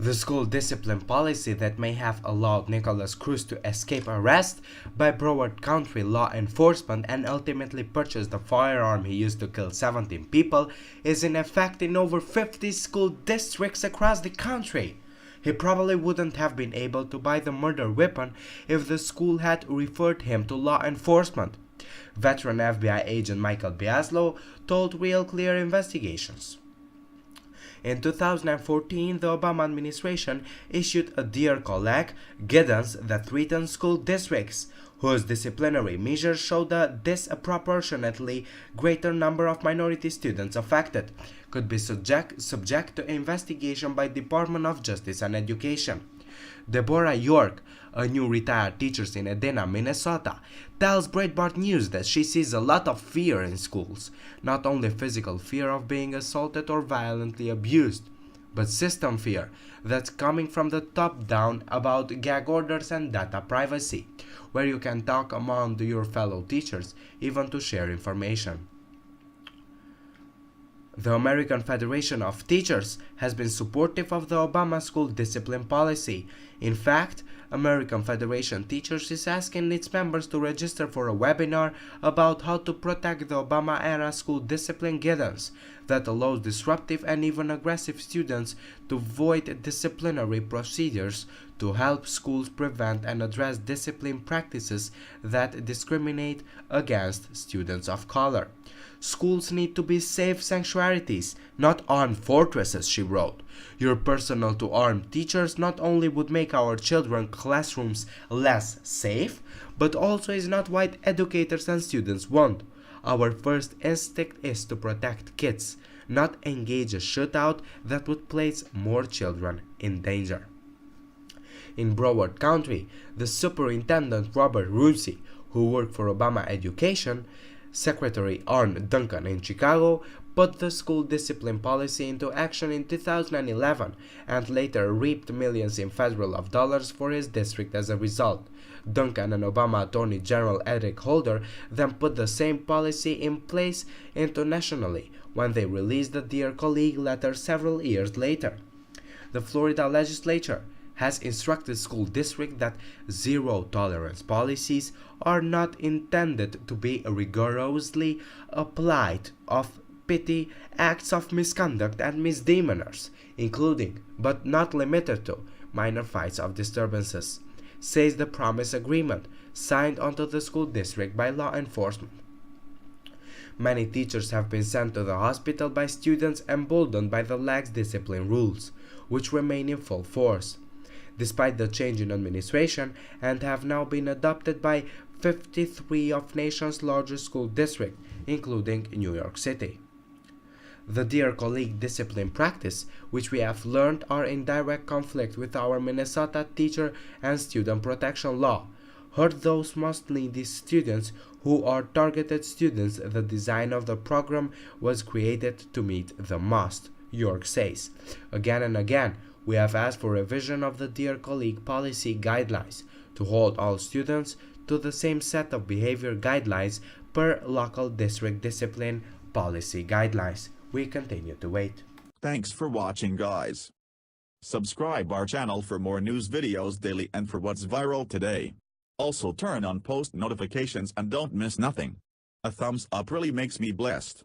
The school discipline policy that may have allowed Nicholas Cruz to escape arrest by Broward County law enforcement and ultimately purchase the firearm he used to kill 17 people is in effect in over 50 school districts across the country. He probably wouldn't have been able to buy the murder weapon if the school had referred him to law enforcement. Veteran FBI agent Michael Biaslow told Real Clear Investigations. In 2014, the Obama administration issued a Dear Colleague guidance that threatened school districts, whose disciplinary measures showed a disproportionately greater number of minority students affected, could be subject to investigation by Department of Justice and Education. Deborah York, a new retired teacher in Edina, Minnesota, tells Breitbart News that she sees a lot of fear in schools, not only physical fear of being assaulted or violently abused, but system fear that's coming from the top down about gag orders and data privacy, where you can talk among your fellow teachers, even to share information. The American Federation of Teachers has been supportive of the Obama school discipline policy. In fact, American Federation Teachers is asking its members to register for a webinar about how to protect the Obama-era school discipline guidance that allows disruptive and even aggressive students to void disciplinary procedures to help schools prevent and address discipline practices that discriminate against students of color. Schools need to be safe sanctuaries, not armed fortresses, she wrote. Your personnel to armed teachers not only would make our children's classrooms less safe, but also is not what educators and students want. Our first instinct is to protect kids, not engage a shootout that would place more children in danger. In Broward County, the superintendent Robert Rusey, who worked for Obama Education, Secretary Arne Duncan in Chicago, put the school discipline policy into action in 2011 and later reaped millions in federal dollars for his district as a result. Duncan and Obama Attorney General Eric Holder then put the same policy in place internationally when they released the Dear Colleague letter several years later. The Florida legislature has instructed school districts that zero-tolerance policies are not intended to be rigorously applied of petty acts of misconduct and misdemeanors, including, but not limited to, minor fights of disturbances, says the promise agreement signed onto the school district by law enforcement. Many teachers have been sent to the hospital by students emboldened by the lax discipline rules, which remain in full force, despite the change in administration, and have now been adopted by 53 of nation's largest school districts, including New York City. The Dear Colleague discipline practice, which we have learned are in direct conflict with our Minnesota teacher and student protection law, hurt those most needy students who are targeted students. The design of the program was created to meet the most, York says. Again and again, we have asked for revision of the Dear Colleague policy guidelines to hold all students to the same set of behavior guidelines per local district discipline policy guidelines. We continue to wait. Thanks for watching, guys. Subscribe our channel for more news videos daily and for what's viral today. Also turn on post notifications and don't miss nothing. A thumbs up really makes me blessed.